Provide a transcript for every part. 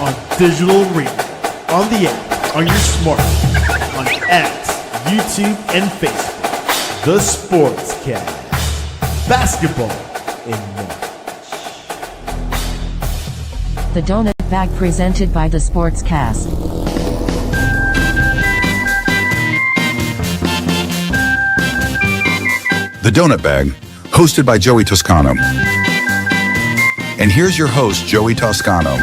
on digital radio, on the app, on your smartphone, on X, YouTube, and Facebook. The Sportscast. Basketball in March. The Donut Bag presented by The Sportscast. The Donut Bag, hosted by Joey Toscano. And here's your host, Joey Toscano.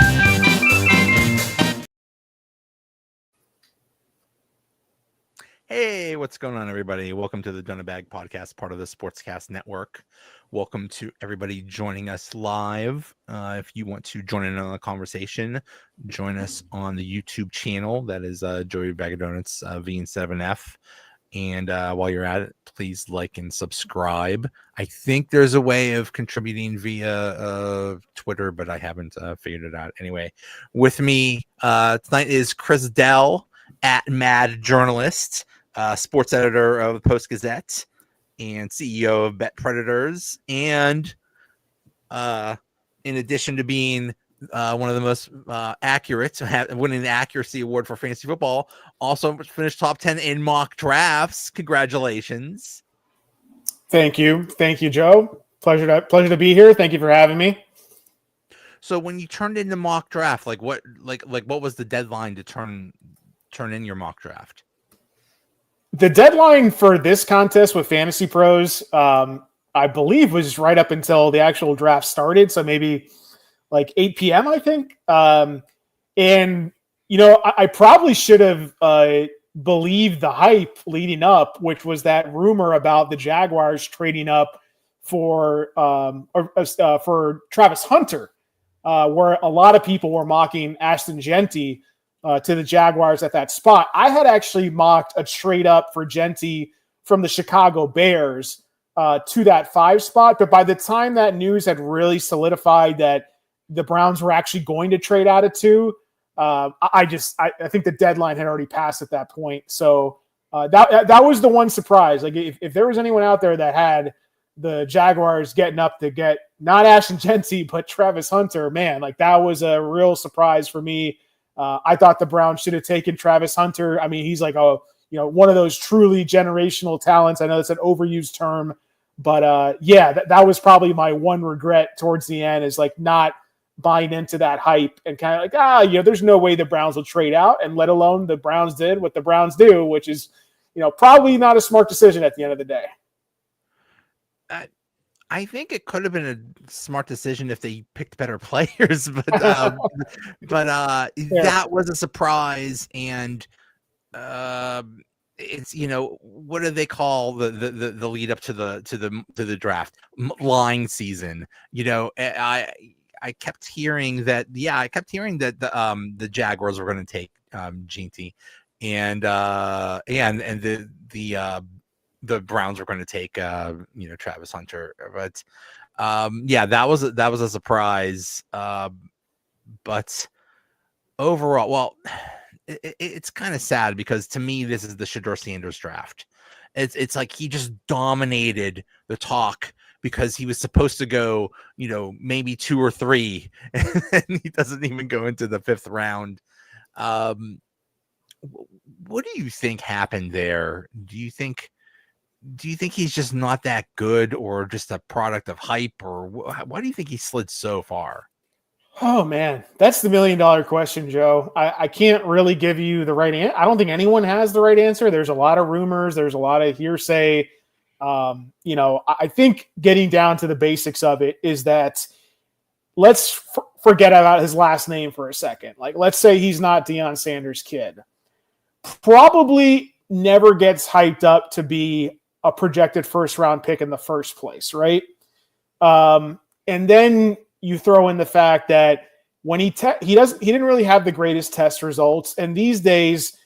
Hey, what's going on, everybody? Welcome to the Donut Bag podcast, part of the Sportscast Network. Welcome to everybody joining us live. If you want to join in on the conversation, join us on the YouTube channel. That is Joey Bag of Donuts V instead of an F. And while you're at it, please like and subscribe. I think there's a way of contributing via Twitter, but I haven't figured it out. Anyway, with me tonight is Chris Dell at Mad Journalist, sports editor of the Post-Gazette and CEO of Bet Predators. And in addition to being one of the most accurate, winning the accuracy award for fantasy football, also finished top 10 in mock drafts. Congratulations. Thank you, Joe. Pleasure to be here. Thank you for having me. So when you turned in the mock draft, what was the deadline to turn in your mock draft? The deadline for this contest with Fantasy Pros, I believe, was right up until the actual draft started. So maybe like 8 p.m., I think. And, you know, I probably should have believed the hype leading up, which was that rumor about the Jaguars trading up for Travis Hunter, where a lot of people were mocking Ashton Genty to the Jaguars at that spot. I had actually mocked a trade up for Genty from the Chicago Bears to that 5 spot. But by the time that news had really solidified that the Browns were actually going to trade out of 2, I think the deadline had already passed at that point. So that was the one surprise. Like if there was anyone out there that had the Jaguars getting up to get not Ashton Genty, but Travis Hunter, man, like that was a real surprise for me. I thought the Browns should have taken Travis Hunter. I mean, he's like one of those truly generational talents. I know it's an overused term, but that was probably my one regret towards the end, is like not buying into that hype and kind of like, there's no way the Browns will trade out, and let alone the Browns did what the Browns do, which is, probably not a smart decision at the end of the day. I think it could have been a smart decision if they picked better players, but that was a surprise. And it's, what do they call the lead up to the draft? Lying season. I kept hearing that. Yeah, I kept hearing that the Jaguars were going to take Genty, and the Browns were going to take Travis Hunter. But that was a surprise. But overall, well, it's kind of sad, because to me this is the Shedeur Sanders draft. It's like he just dominated the talk, because he was supposed to go, maybe 2 or 3, and he doesn't even go into the 5th round. What do you think happened there? Do you think he's just not that good, or just a product of hype, or why do you think he slid so far? Oh man, that's the $1 million question, Joe. I can't really give you the right answer. I don't think anyone has the right answer. There's a lot of rumors. There's a lot of hearsay. I think getting down to the basics of it is that let's forget about his last name for a second. Like, let's say he's not Deion Sanders' kid. Probably never gets hyped up to be a projected first-round pick in the first place, right? And then you throw in the fact that when he didn't really have the greatest test results, and these days,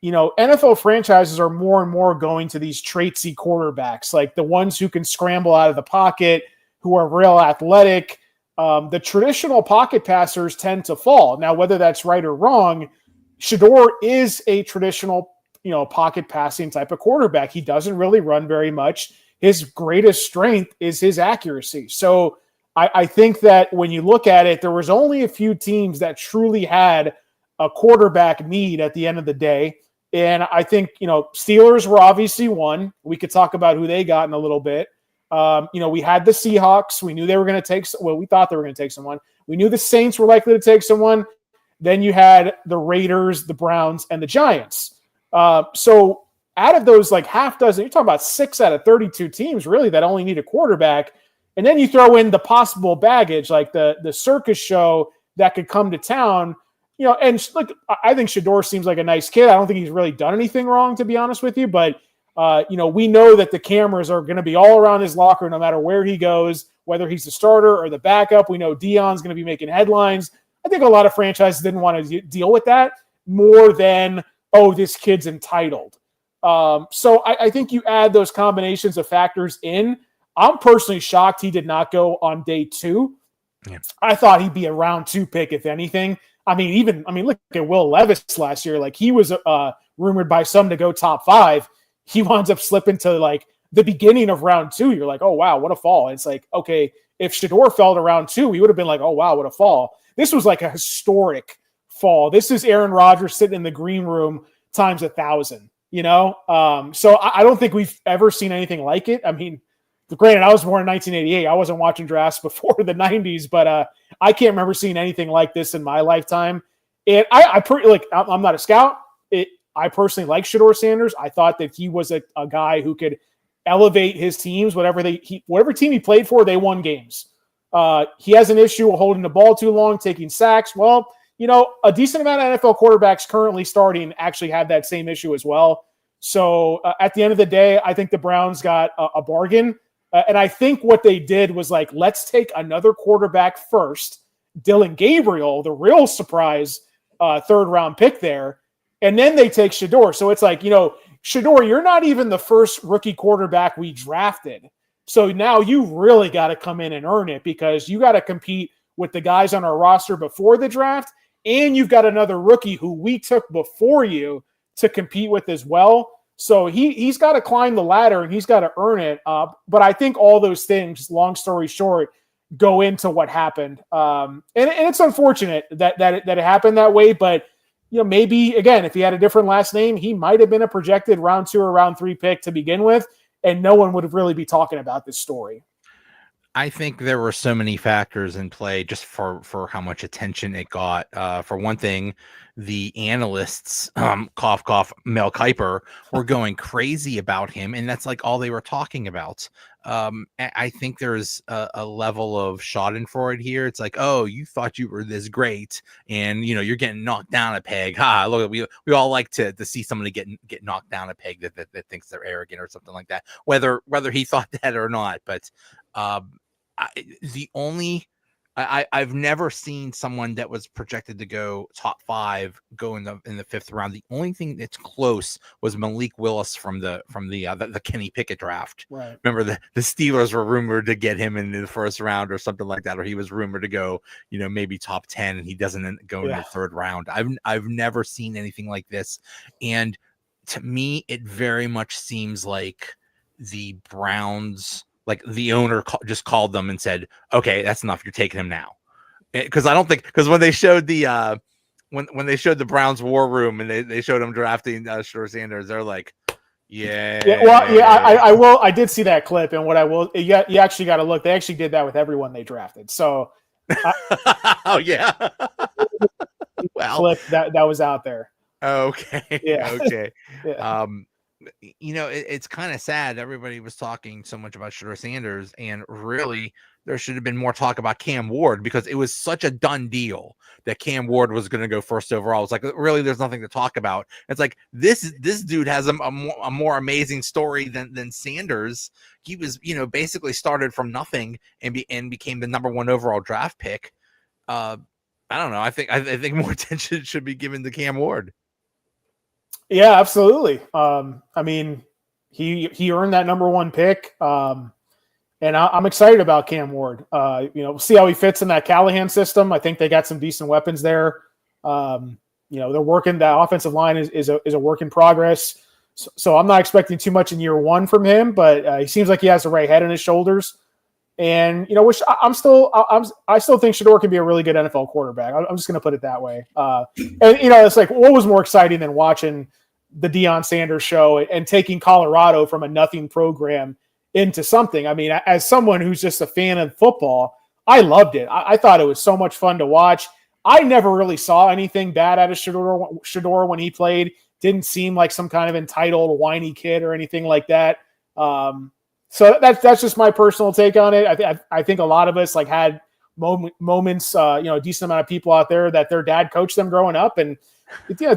NFL franchises are more and more going to these traitsy quarterbacks, like the ones who can scramble out of the pocket, who are real athletic. The traditional pocket passers tend to fall. Now, whether that's right or wrong, Shedeur is a traditional, pocket passing type of quarterback. He doesn't really run very much. His greatest strength is his accuracy. So I think that when you look at it, there was only a few teams that truly had a quarterback need at the end of the day. And I think, Steelers were obviously one. We could talk about who they got in a little bit. We had the Seahawks. We knew they were going to take – we thought they were going to take someone. We knew the Saints were likely to take someone. Then you had the Raiders, the Browns, and the Giants. So out of those half dozen, you're talking about 6 out of 32 teams really that only need a quarterback. And then you throw in the possible baggage, like the circus show that could come to town. And look, I think Shedeur seems like a nice kid. I don't think he's really done anything wrong, to be honest with you. But, we know that the cameras are going to be all around his locker no matter where he goes, whether he's the starter or the backup. We know Dion's going to be making headlines. I think a lot of franchises didn't want to deal with that more than, this kid's entitled. So I think you add those combinations of factors in. I'm personally shocked he did not go on day 2. Yeah. I thought he'd be a round 2 pick, if anything. Look at Will Levis last year. He was rumored by some to go top 5. He winds up slipping to the beginning of round 2. You're like, oh, wow, what a fall. And it's okay, if Shedeur fell to round 2, we would have been like, oh, wow, what a fall. This was a historic fall. This is Aaron Rodgers sitting in the green room times 1,000, So I don't think we've ever seen anything like it. Granted, I was born in 1988. I wasn't watching drafts before the 90s, but I can't remember seeing anything like this in my lifetime. And I'm not a scout. I personally like Shedeur Sanders. I thought that he was a guy who could elevate his teams. Whatever team he played for, they won games. He has an issue holding the ball too long, taking sacks. Well, a decent amount of NFL quarterbacks currently starting actually have that same issue as well. So at the end of the day, I think the Browns got a bargain. And I think what they did was let's take another quarterback first. Dylan Gabriel, the real surprise 3rd-round pick there. And then they take Shedeur. So it's Shedeur, you're not even the first rookie quarterback we drafted. So now you really got to come in and earn it because you got to compete with the guys on our roster before the draft. And you've got another rookie who we took before you to compete with as well. So he's got to climb the ladder and he's got to earn it. But I think all those things, long story short, go into what happened. And it's unfortunate that it happened that way. But, maybe, again, if he had a different last name, he might have been a projected round 2 or round 3 pick to begin with. And no one would really be talking about this story. I think there were so many factors in play just for how much attention it got. For one thing, the analysts, cough, cough, Mel Kiper, were going crazy about him. And that's all they were talking about. I think there's a level of schadenfreude here. It's oh, you thought you were this great and, you're getting knocked down a peg. Look, we all like to see somebody get knocked down a peg that thinks they're arrogant or something like that, whether he thought that or not. But I've never seen someone that was projected to go top 5 go in the 5th round. The only thing that's close was Malik Willis from the Kenny Pickett draft. Right. Remember the Steelers were rumored to get him in the 1st round or something like that, or he was rumored to go, maybe top 10, and he doesn't go in the 3rd round. I've never seen anything like this, and to me, it very much seems like the Browns. The owner just called them and said, okay, that's enough. You're taking him now. Because when they showed the when they showed the Browns war room and they showed him drafting Shedeur Sanders, they're like, yeah. Well, yeah, I did see that clip. And you actually got to look. They actually did that with everyone they drafted. So. Oh, yeah. Clip that was out there. Okay. Yeah. Okay. Yeah. It's kind of sad. Everybody was talking so much about Shedeur Sanders, and really there should have been more talk about Cam Ward because it was such a done deal that Cam Ward was going to go 1st overall. It's really, there's nothing to talk about. It's this dude has a more amazing story than Sanders. He was, basically started from nothing and became the number 1 overall draft pick. I don't know. I think more attention should be given to Cam Ward. Yeah, absolutely. He earned that number 1 pick. And I'm excited about Cam Ward. We'll see how he fits in that Callahan system. I think they got some decent weapons there. They're working. The offensive line is a work in progress. So I'm not expecting too much in year 1 from him, but he seems like he has the right head on his shoulders. And I still think Shedeur can be a really good NFL quarterback. I'm just going to put it that way. And it's like, what was more exciting than watching the Deion Sanders show and taking Colorado from a nothing program into something? I mean, as someone who's just a fan of football, I loved it. I thought it was so much fun to watch. I never really saw anything bad out of Shedeur when he played. Didn't seem like some kind of entitled, whiny kid or anything like that. So that's just my personal take on it. I think a lot of us like had moments, a decent amount of people out there that their dad coached them growing up. And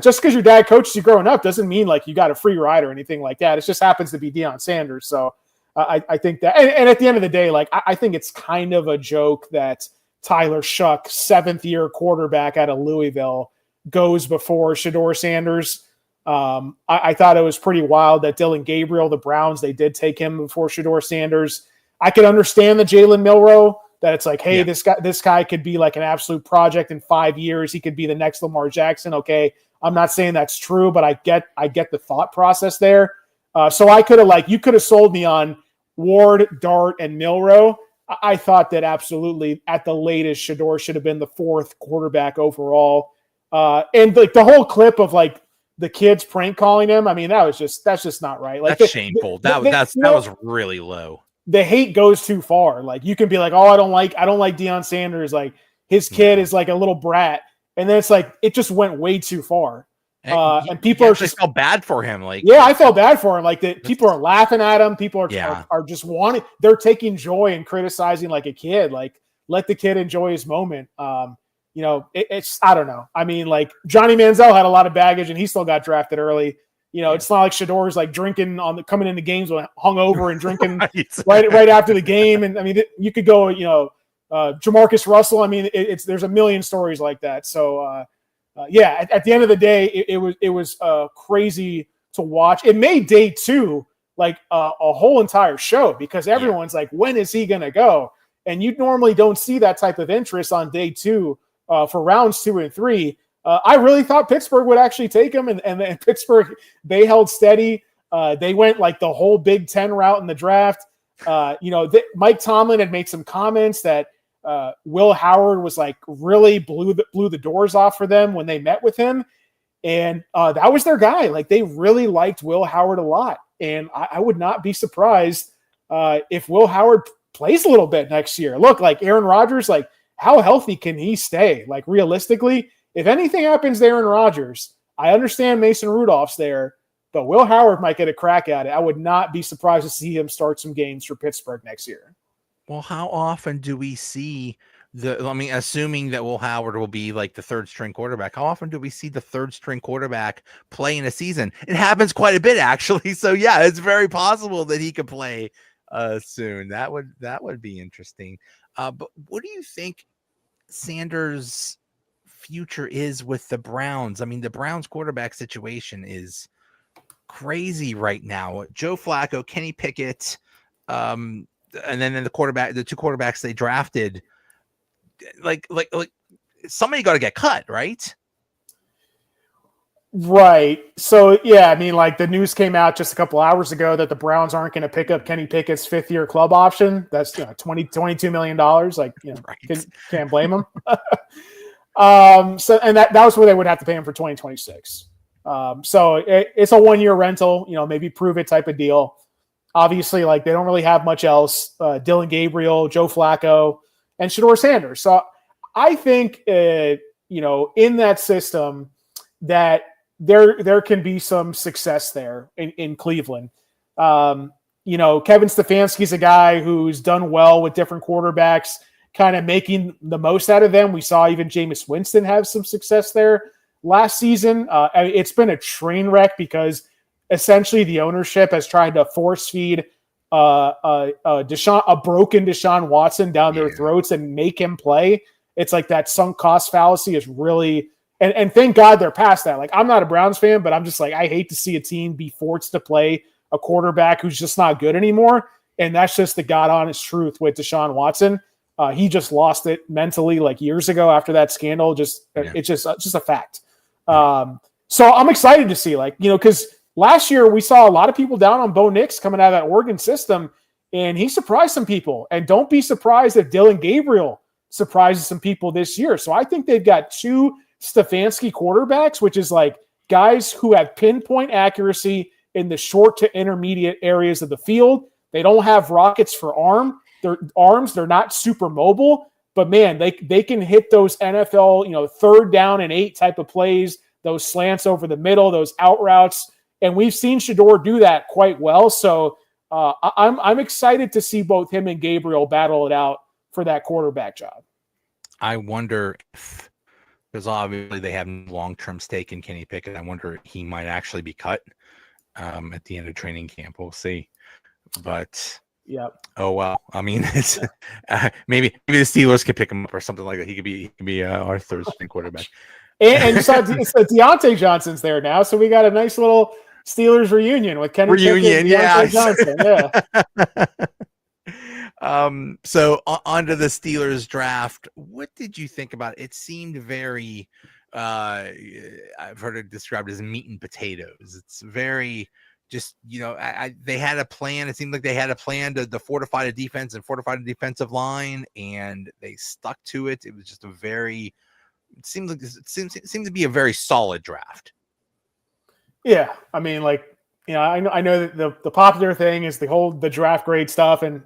just because your dad coached you growing up doesn't mean like you got a free ride or anything like that. It just happens to be Deion Sanders. So I think that, and at the end of the day, like I think it's kind of a joke that Tyler Shuck, 7th-year quarterback out of Louisville, goes before Shedeur Sanders. I thought it was pretty wild that Dylan Gabriel, the Browns, they did take him before Shedeur Sanders. I could understand the Jalen Milroe, that it's like, hey, this guy could be like an absolute project in 5 years. He could be the next Lamar Jackson. Okay, I'm not saying that's true, but I get the thought process there. So I could have you could have sold me on Ward, Dart, and Milroe. I thought that absolutely at the latest Shedeur should have been the 4th quarterback overall. And like the whole clip of like the kids prank calling him, I mean, that's just not right. Like that's shameful. That was really low. The hate goes too far. Like you can be like, oh, I don't like Deion Sanders. Like his kid is like a little brat. And then it's like, it just went way too far. And people are just felt bad for him. Like, yeah, I felt bad for him. Like people are laughing at him. People are just wanting, they're taking joy in criticizing like a kid. Like let the kid enjoy his moment. It's I don't know. I mean, like Johnny Manziel had a lot of baggage and he still got drafted early. It's not like Shedeur's like drinking coming into games hungover and drinking right after the game. And I mean, you could go, Jamarcus Russell. I mean, there's a million stories like that. So at the end of the day, it was crazy to watch. It made day 2 like a whole entire show because everyone's like, when is he going to go? And you normally don't see that type of interest on day 2 for rounds 2 and 3. I really thought Pittsburgh would actually take him, and Pittsburgh, they held steady. They went like the whole Big Ten route in the draft. Mike Tomlin had made some comments that Will Howard was like really blew the doors off for them when they met with him. And that was their guy. Like they really liked Will Howard a lot. And I would not be surprised if Will Howard plays a little bit next year. Look, like Aaron Rodgers, like how healthy can he stay? Like realistically, if anything happens to Aaron Rodgers, I understand Mason Rudolph's there, but Will Howard might get a crack at it. I would not be surprised to see him start some games for Pittsburgh next year. Well, how often do we see assuming that Will Howard will be like the 3rd string quarterback, how often do we see the 3rd string quarterback play in a season? It happens quite a bit actually. So yeah, it's very possible that he could play soon. That would be interesting. But what do you think Sanders' future is with the Browns? I mean, the Browns quarterback situation is crazy right now. Joe Flacco, Kenny Pickett, and then the 2 quarterbacks they drafted, like somebody got to get cut, right? Right. So yeah, I mean, like the news came out just a couple hours ago that the Browns aren't going to pick up Kenny Pickett's 5th-year club option. That's $22 million. Like, right. Can't blame them. And that was what they would have to pay him for 2026. So it's a 1-year rental, maybe prove it type of deal. Obviously, like they don't really have much else. Dylan Gabriel, Joe Flacco, and Shedeur Sanders. So I think, in that system that there can be some success there in Cleveland. Kevin Stefanski's a guy who's done well with different quarterbacks, kind of making the most out of them. We saw even Jameis Winston have some success there last season. It's been a train wreck because essentially the ownership has tried to force feed a broken Deshaun Watson down their throats and make him play. It's like that sunk cost fallacy is really, and thank God they're past that. Like I'm not a Browns fan, but I'm just like, I hate to see a team be forced to play a quarterback who's just not good anymore. And that's just the God honest truth with Deshaun Watson. He just lost it mentally like years ago after that scandal. It's just a fact. So I'm excited to see because last year we saw a lot of people down on Bo Nix coming out of that Oregon system. and he surprised some people. And don't be surprised if Dylan Gabriel surprises some people this year. So I think they've got two Stefanski quarterbacks, which is like guys who have pinpoint accuracy in the short to intermediate areas of the field. They don't have rockets for arms. They're not super mobile, but man, they can hit those NFL, 3rd down and 8 type of plays, those slants over the middle, those out routes. And we've seen Shedeur do that quite well. So I'm excited to see both him and Gabriel battle it out for that quarterback job. I wonder if, because obviously they have long-term stake in Kenny Pickett, I wonder if he might actually be cut at the end of training camp. We'll see. But yep. Oh well. I mean, it's maybe the Steelers could pick him up or something like that. He could be our third string quarterback. And so Deontay Johnson's there now, so we got a nice little Steelers reunion with Kenny Pickett and Deontay Johnson. Yeah. So onto the Steelers draft. What did you think about it? It seemed very I've heard it described as meat and potatoes. It's very just, they had a plan. It seemed like they had a plan to fortify the defense and fortify the defensive line, and they stuck to it. It was just it seemed to be a very solid draft. Yeah. I mean, I know that the popular thing is the draft grade stuff. And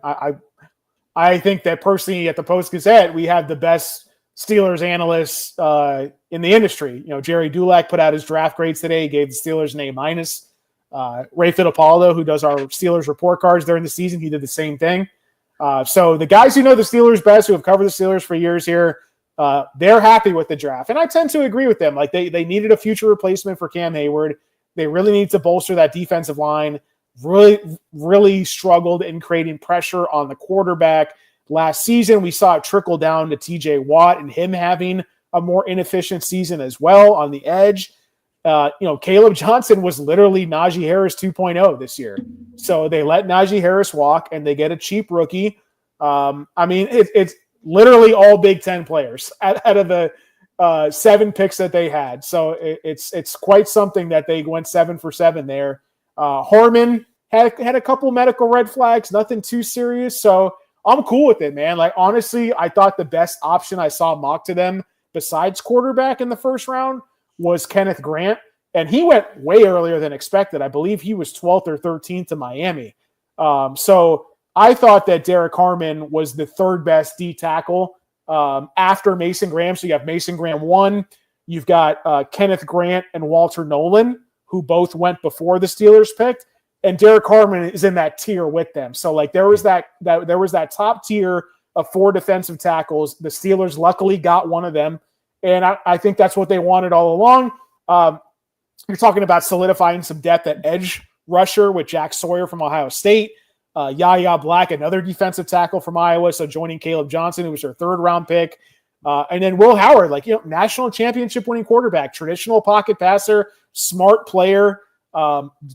I think that personally at the Post-Gazette, we have the best Steelers analysts in the industry. Jerry Dulac put out his draft grades today. He gave the Steelers an A-. Ray Fittipaldo, who does our Steelers report cards during the season, he did the same thing. So the guys who know the Steelers best, who have covered the Steelers for years here, they're happy with the draft. And I tend to agree with them. Like they needed a future replacement for Cam Hayward. They really need to bolster that defensive line. Really, really struggled in creating pressure on the quarterback. Last season, we saw it trickle down to TJ Watt and him having a more inefficient season as well on the edge. Caleb Johnson was literally Najee Harris 2.0 this year. So they let Najee Harris walk and they get a cheap rookie. It's literally all Big Ten players out of the 7 picks that they had. So it's quite something that they went 7 for 7 there. Harmon had a couple medical red flags, nothing too serious. So I'm cool with it, man. Like, honestly, I thought the best option I saw mocked to them besides quarterback in the first round was Kenneth Grant. And he went way earlier than expected. I believe he was 12th or 13th to Miami. So I thought that Derek Harmon was the 3rd best D tackle after Mason Graham. So you have Mason Graham 1. You've got Kenneth Grant and Walter Nolan, who both went before the Steelers picked. And Derek Harmon is in that tier with them. So there was that top tier of 4 defensive tackles. The Steelers luckily got one of them. And I think that's what they wanted all along. You're talking about solidifying some depth at edge rusher with Jack Sawyer from Ohio State. Yahya Black, another defensive tackle from Iowa. So joining Caleb Johnson, who was their 3rd round pick. And then Will Howard, national championship winning quarterback, traditional pocket passer, smart player.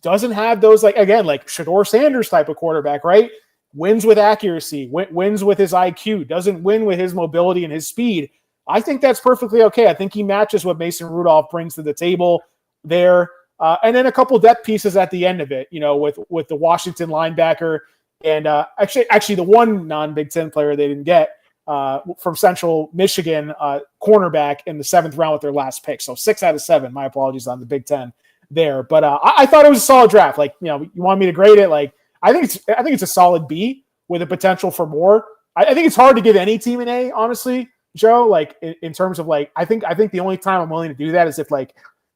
Doesn't have those, like Shedeur Sanders type of quarterback, right? Wins with accuracy, wins with his IQ, doesn't win with his mobility and his speed. I think that's perfectly okay. I think he matches what Mason Rudolph brings to the table there. And then a couple depth pieces at the end of it, with the Washington linebacker and actually the one non-Big Ten player they didn't get from Central Michigan cornerback in the 7th round with their last pick. So 6 out of 7. My apologies on the Big Ten there, but I thought it was a solid draft. You want me to grade it? I think it's a solid B with a potential for more. I think it's hard to give any team an A, honestly, Joe. In terms of I think the only time I'm willing to do that is if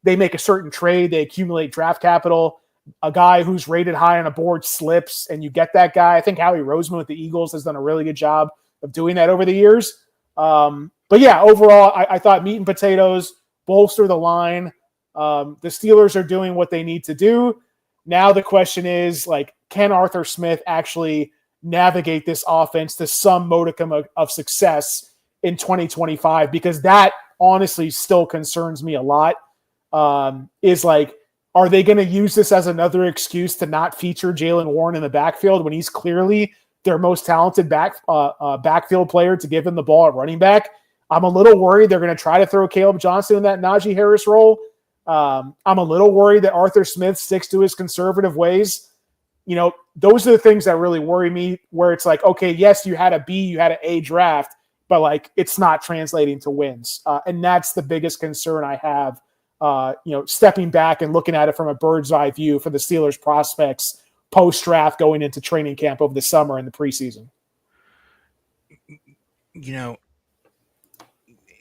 they make a certain trade, they accumulate draft capital, a guy who's rated high on a board slips, and you get that guy. I think Howie Roseman with the Eagles has done a really good job of doing that over the years. But yeah, overall, I thought meat and potatoes, bolster the line. The Steelers are doing what they need to do. Now the question is, can Arthur Smith actually navigate this offense to some modicum of success in 2025? Because that honestly still concerns me a lot. Are they going to use this as another excuse to not feature Jaylen Warren in the backfield when he's clearly their most talented backfield player to give him the ball at running back? I'm a little worried they're going to try to throw Caleb Johnson in that Najee Harris role. I'm a little worried that Arthur Smith sticks to his conservative ways. those are the things that really worry me, where it's like, okay, yes, you had a B, you had an A draft, but like it's not translating to wins. And that's the biggest concern I have, stepping back and looking at it from a bird's eye view for the Steelers prospects post-draft going into training camp over the summer and the preseason.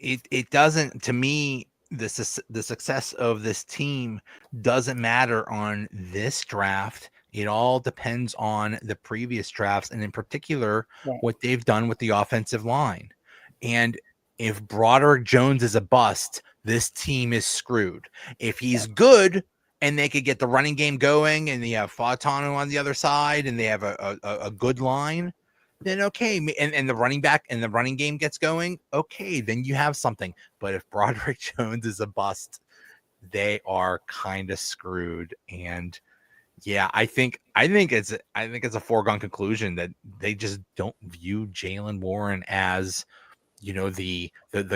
It doesn't, to me, the success of this team doesn't matter on this draft. It all depends on the previous drafts, and in particular, what they've done with the offensive line. And if Broderick Jones is a bust, this team is screwed. If he's good and they could get the running game going, and they have Fautanu on the other side, and they have a good line, then okay. And the running back and the running game gets going, okay, then you have something. But if Broderick Jones is a bust, they are kind of screwed. And yeah, I think it's a foregone conclusion that they just don't view Jaylen Warren as, the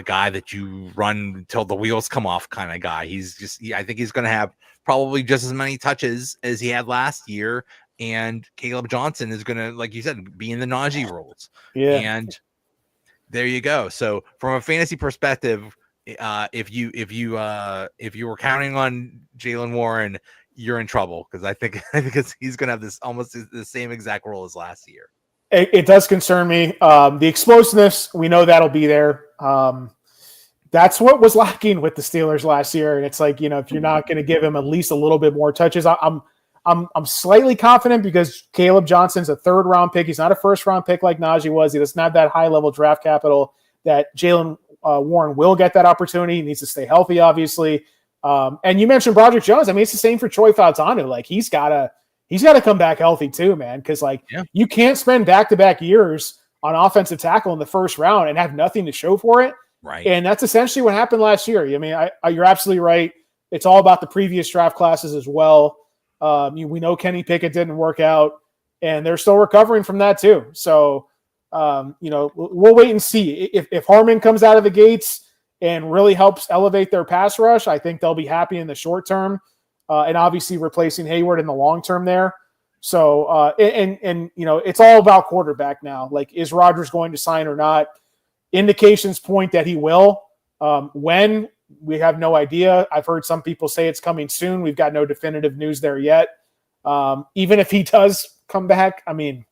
guy that you run until the wheels come off kind of guy. I think he's going to have probably just as many touches as he had last year. And Caleb Johnson is going to, like you said, be in the Najee roles. Yeah. And there you go. So from a fantasy perspective, if you were counting on Jaylen Warren, you're in trouble, because I think he's going to have this almost the same exact role as last year. It does concern me. The explosiveness, we know that'll be there. That's what was lacking with the Steelers last year. And it's like, if you're not going to give him at least a little bit more touches, I'm slightly confident because Caleb Johnson's a 3rd round pick. He's not a 1st round pick like Najee was. He doesn't have that high level draft capital that Jaylen Warren will get that opportunity. He needs to stay healthy, obviously. And you mentioned Broderick Jones. I mean, it's the same for Troy Fautanu. Like he's got to come back healthy too, man. Cause you can't spend back-to-back years on offensive tackle in the 1st round and have nothing to show for it. Right. And that's essentially what happened last year. I mean, you're absolutely right. It's all about the previous draft classes as well. We know Kenny Pickett didn't work out, and they're still recovering from that too. So, we'll wait and see. If Harmon comes out of the gates and really helps elevate their pass rush, I think they'll be happy in the short term, and obviously replacing Hayward in the long term there. So, it's all about quarterback now. Like, is Rodgers going to sign or not? Indications point that he will. When? We have no idea. I've heard some people say it's coming soon. We've got no definitive news there yet. Even if he does come back, I mean,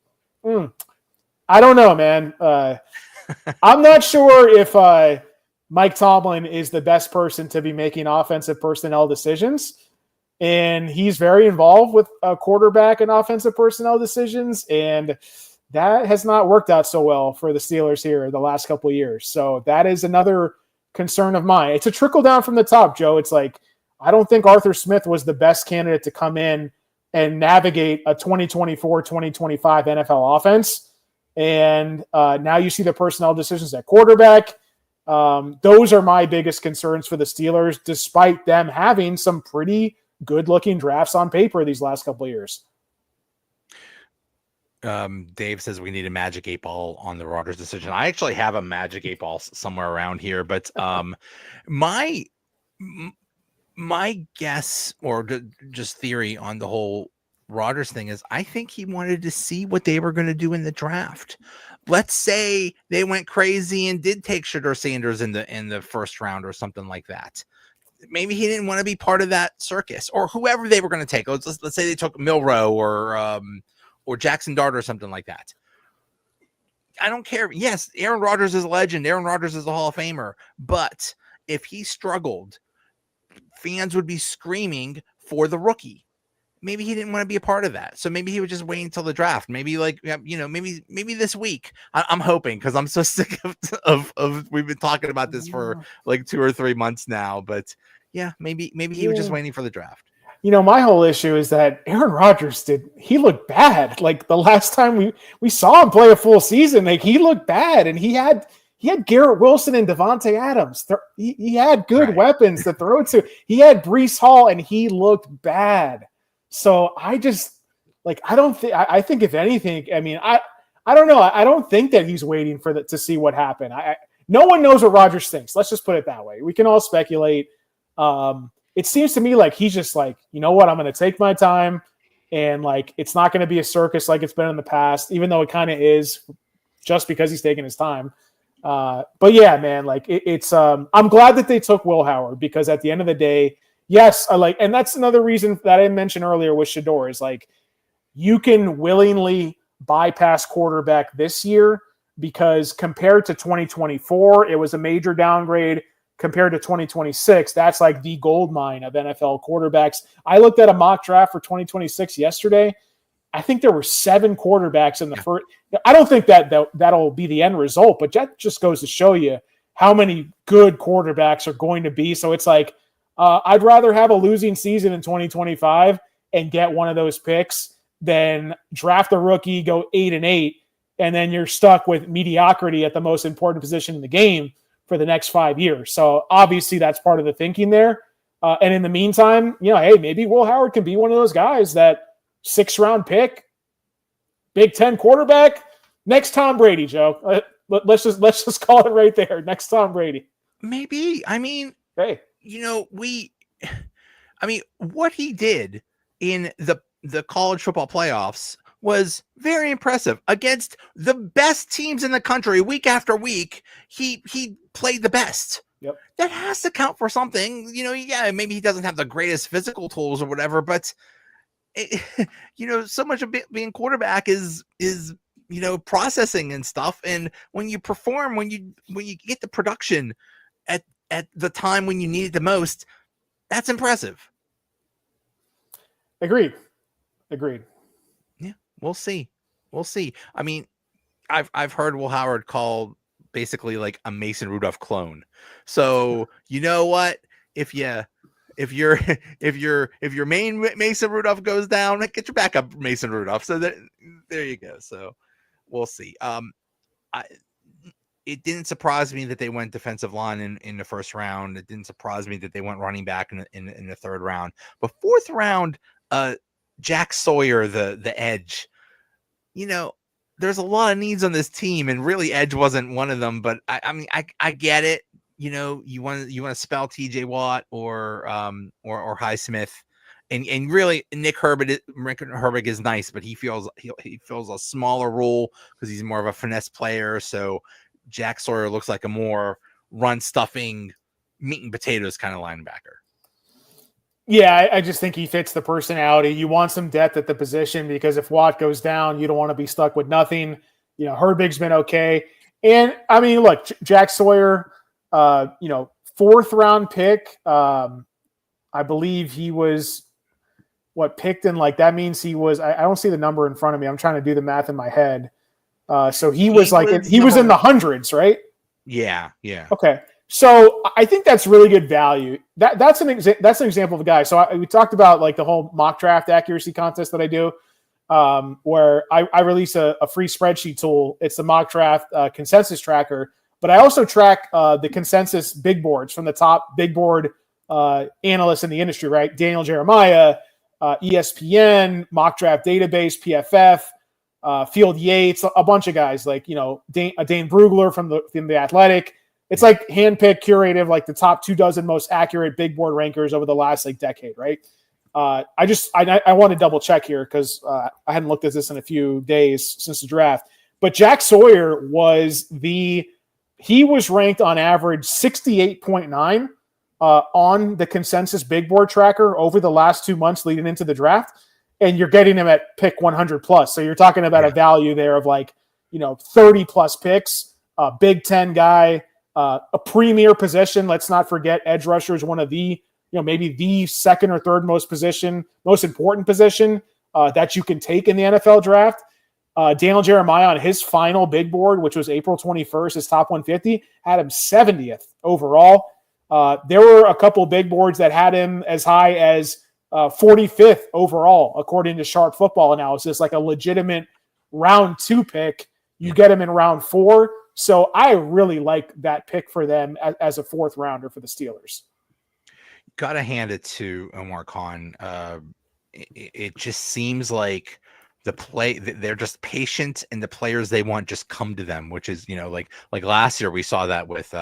I don't know, man. I'm not sure if Mike Tomlin is the best person to be making offensive personnel decisions. And he's very involved with quarterback and offensive personnel decisions. And that has not worked out so well for the Steelers here the last couple of years. So that is another concern of mine. It's a trickle down from the top, Joe. It's like, I don't think Arthur Smith was the best candidate to come in and navigate a 2024-2025 NFL offense. And now you see the personnel decisions at quarterback. Those are my biggest concerns for the Steelers, despite them having some pretty good-looking drafts on paper these last couple of years. Dave says we need a magic 8 ball on the Rodgers decision. I actually have a magic 8 ball somewhere around here, but my guess or just theory on the whole Rodgers thing is I think he wanted to see what they were going to do in the draft. Let's say they went crazy and did take Shedeur Sanders in the 1st round or something like that. Maybe he didn't want to be part of that circus, or whoever they were going to take. Let's say they took Milroe or Jackson Dart or something like that. I don't care. Yes, Aaron Rodgers is a legend. Aaron Rodgers is a Hall of Famer. But if he struggled, fans would be screaming for the rookie. Maybe he didn't want to be a part of that. So maybe he would just wait until the draft. Maybe maybe this week. I'm hoping, because I'm so sick of we've been talking about this for like 2 or 3 months now. But yeah, maybe he was just waiting for the draft. My whole issue is that Aaron Rodgers he looked bad. Like the last time we saw him play a full season, like he looked bad, and he had Garrett Wilson and Devontae Adams. He had good weapons to throw to. He had Breece Hall, and he looked bad. So I just I think if anything, I mean, I don't know. I don't think that he's waiting to see what happened. No one knows what Rodgers thinks. Let's just put it that way. We can all speculate. It seems to me like he's just like, you know what, I'm going to take my time. And like, it's not going to be a circus like it's been in the past, even though it kind of is, just because he's taking his time. But yeah, man, like it's I'm glad that they took Will Howard, because at the end of the day, yes, and that's another reason that I mentioned earlier with Shedeur is like, you can willingly bypass quarterback this year, because compared to 2024, it was a major downgrade. Compared to 2026, that's like the gold mine of NFL quarterbacks. I looked at a mock draft for 2026 yesterday. I think there were 7 quarterbacks in the first. I don't think that'll be the end result, but that just goes to show you how many good quarterbacks are going to be. So it's like, I'd rather have a losing season in 2025 and get one of those picks than draft a rookie, go 8-8, and then you're stuck with mediocrity at the most important position in the game for the next 5 years. So obviously that's part of the thinking there. And in the meantime, hey, maybe Will Howard can be one of those guys that 6th-round pick, Big Ten quarterback, next Tom Brady, Joe. Let's just call it right there. Next Tom Brady. Maybe. I mean, hey, what he did in the college football playoffs was very impressive against the best teams in the country. Week after week, he played the best. Yep. That has to count for something. Yeah, maybe he doesn't have the greatest physical tools or whatever, but so much of being quarterback is processing and stuff. And when you perform, when you get the production at the time when you need it the most, that's impressive. Agreed. Yeah, we'll see. I mean, I've heard Will Howard called basically like a Mason Rudolph clone. So you know what? If your main Mason Rudolph goes down, get your backup Mason Rudolph. So there you go. So we'll see. It didn't surprise me that they went defensive line in the first round. It didn't surprise me that they went running back in the 3rd round. But 4th round, Jack Sawyer, the edge. There's a lot of needs on this team, and really edge wasn't one of them. But I get it. You want to spell TJ Watt or Highsmith, and really Nick Herbig is nice, but he feels a smaller role because he's more of a finesse player. So Jack Sawyer looks like a more run stuffing, meat and potatoes kind of linebacker. Yeah, I just think he fits the personality. You want some depth at the position, because if Watt goes down, you don't want to be stuck with nothing. Herbig's been okay. And I mean, look, Jack Sawyer, 4th round pick. I believe he was picked in, like, that means he was, I don't see the number in front of me. I'm trying to do the math in my head. So he was in the hundreds, right? Yeah. Okay. So I think that's really good value. That's an example of a guy. So we talked about like the whole mock draft accuracy contest that I do, where I release a free spreadsheet tool. It's the mock draft consensus tracker, but I also track the consensus big boards from the top big board analysts in the industry, right? Daniel Jeremiah, ESPN, mock draft database, PFF, Field Yates, a bunch of guys like, Dane Brugler from the Athletic. It's like handpicked, curated, like the top 24 most accurate big board rankers over the last decade, right? I want to double check here because I hadn't looked at this in a few days since the draft. But Jack Sawyer was ranked on average 68.9 on the consensus big board tracker over the last 2 months leading into the draft, and you're getting him at pick 100 plus. So you're talking about a value there of 30 plus picks, a Big Ten guy. A premier position. Let's not forget edge rusher is one of the, maybe the 2nd or 3rd most important position that you can take in the NFL draft. Daniel Jeremiah on his final big board, which was April 21st, his top 150, had him 70th overall. There were a couple big boards that had him as high as 45th overall, according to Sharp Football Analysis, like a legitimate round 2 pick. You get him in round 4. So I really like that pick for them as a 4th rounder for the Steelers. Got to hand it to Omar Khan. It just seems like they're just patient, and the players they want just come to them, which is, like last year we saw that with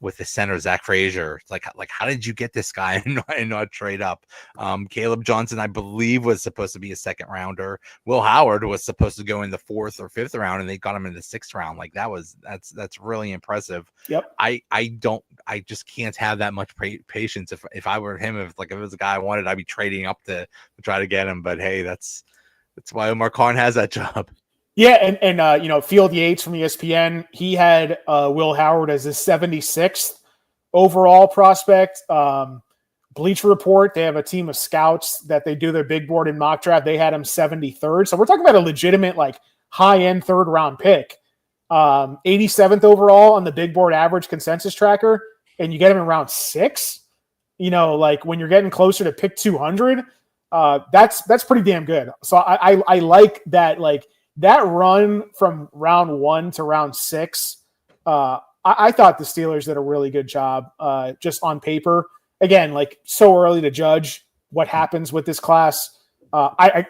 with the center Zach Frazier. Like how did you get this guy and not trade up? Caleb Johnson, I believe, was supposed to be a second rounder. Will Howard was supposed to go in the 4th or 5th round, and they got him in the 6th round. Like that's really impressive. Yep. I just can't have that much patience. If I were him, if it was a guy I wanted, I'd be trading up to try to get him. But hey, that's why Omar Khan has that job. Yeah, and Field Yates from ESPN, he had Will Howard as his 76th overall prospect. Bleacher Report, they have a team of scouts that they do their big board and mock draft. They had him 73rd. So we're talking about a legitimate, like, high-end third-round pick. 87th overall on the big board average consensus tracker, and you get him in round 6. Like when you're getting closer to pick 200, that's pretty damn good. So I like that, like, that run from round 1 to round 6, I thought the Steelers did a really good job just on paper. Again, like, so early to judge what happens with this class. I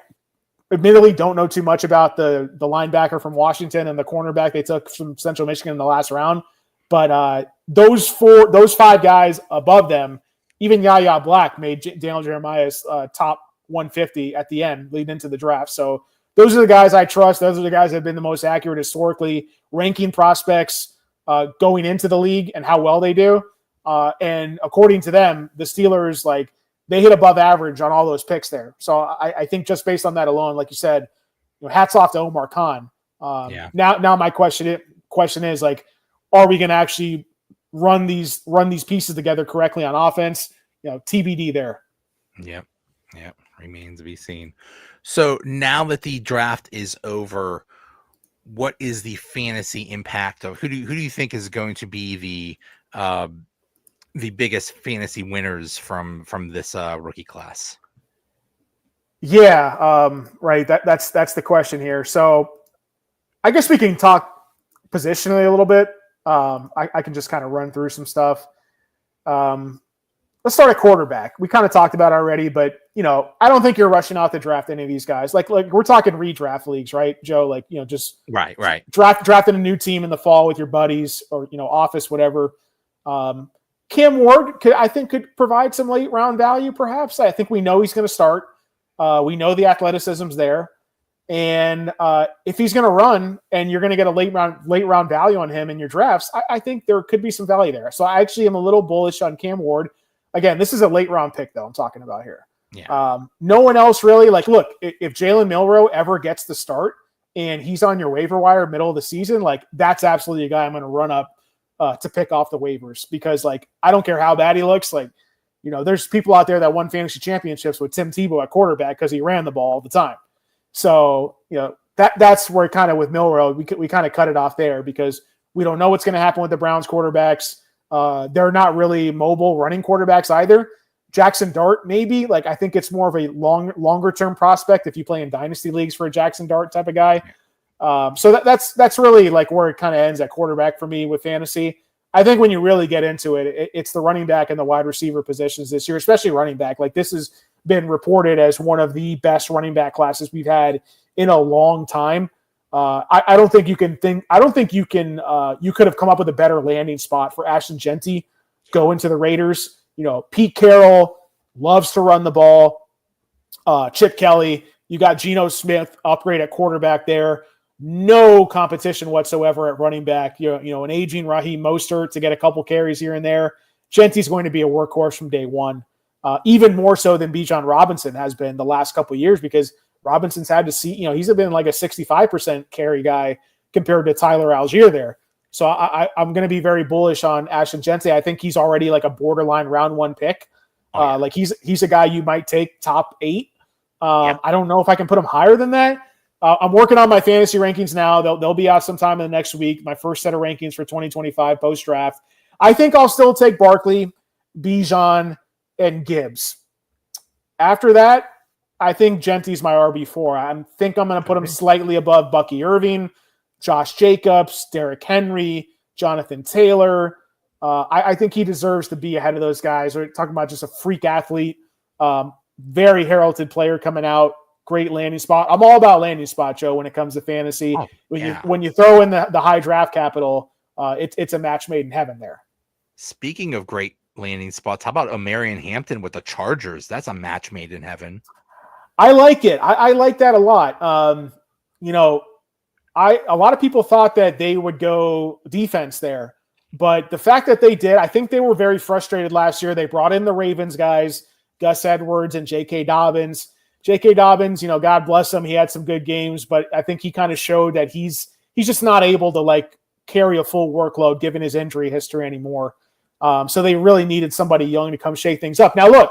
admittedly don't know too much about the linebacker from Washington and the cornerback they took from Central Michigan in the last round. But those 5 guys above them, even Yahya Black made Daniel Jeremiah's top 150 at the end leading into the draft. So those are the guys I trust. Those are the guys that have been the most accurate historically, ranking prospects going into the league and how well they do. And according to them, the Steelers, like, they hit above average on all those picks there. So I think just based on that alone, like you said, hats off to Omar Khan. Now my question is, like, are we going to actually run these pieces together correctly on offense? TBD there. Yep. Remains to be seen. So now that the draft is over, what is the fantasy impact of who do you think is going to be the biggest fantasy winners from this rookie class? Yeah, right. That's the question here. So I guess we can talk positionally a little bit. I can just kind of run through some stuff. Let's start at quarterback. We kind of talked about it already, but I don't think you're rushing out to draft any of these guys. Like we're talking redraft leagues, right, Joe? Like, just right. Drafting a new team in the fall with your buddies or office, whatever. Cam Ward could provide some late round value, perhaps. I think we know he's going to start. We know the athleticism's there, and if he's going to run, and you're going to get a late round value on him in your drafts, I think there could be some value there. So I actually am a little bullish on Cam Ward. Again, this is a late round pick, though. I'm talking about here. Yeah. No one else really. Like, look, if Jalen Milroe ever gets the start and he's on your waiver wire middle of the season, like, that's absolutely a guy I'm going to run up to pick off the waivers, because, like, I don't care how bad he looks. Like, there's people out there that won fantasy championships with Tim Tebow at quarterback because he ran the ball all the time. So, that's where kind of with Milroe, we kind of cut it off there because we don't know what's going to happen with the Browns quarterbacks. They're not really mobile running quarterbacks either. Jackson Dart, maybe. Like, I think it's more of a longer term prospect if you play in dynasty leagues for a Jackson Dart type of guy. So that's really like where it kind of ends at quarterback for me with fantasy. I think when you really get into it, it's the running back and the wide receiver positions this year, especially running back. Like, this has been reported as one of the best running back classes we've had in a long time. I don't think you can you could have come up with a better landing spot for Ashton Jeanty going to the Raiders. Pete Carroll loves to run the ball. Chip Kelly, you got Geno Smith, upgrade at quarterback there. No competition whatsoever at running back. An aging Raheem Mostert to get a couple carries here and there. Jeanty's going to be a workhorse from day one, even more so than Bijan Robinson has been the last couple of years, because Robinson's had to see, he's been like a 65% carry guy compared to Tyler Algier there. So I'm going to be very bullish on Ashton Jeanty. I think he's already like a borderline round 1 pick. Like he's a guy you might take top 8. I don't know if I can put him higher than that. I'm working on my fantasy rankings now. They'll be out sometime in the next week. My first set of rankings for 2025 post draft. I think I'll still take Barkley, Bijan, and Gibbs. After that, I think Jeanty's my RB4. I think I'm going to put him slightly above Bucky Irving, Josh Jacobs, Derrick Henry, Jonathan Taylor. I think he deserves to be ahead of those guys. We're talking about just a freak athlete, very heralded player coming out, great landing spot. I'm all about landing spot, Joe, when it comes to fantasy. When you throw in the high draft capital, it's a match made in heaven there. Speaking of great landing spots, how about Omarion Hampton with the Chargers? That's a match made in heaven. I like it. I like that a lot. You know, a lot of people thought that they would go defense there, but the fact that they did, I think they were very frustrated last year. They brought in the Ravens guys, Gus Edwards and J.K. Dobbins. J.K. Dobbins, you know, God bless him, he had some good games, but I think he kind of showed that he's just not able to like carry a full workload given his injury history anymore. So they really needed somebody young to come shake things up. Now look,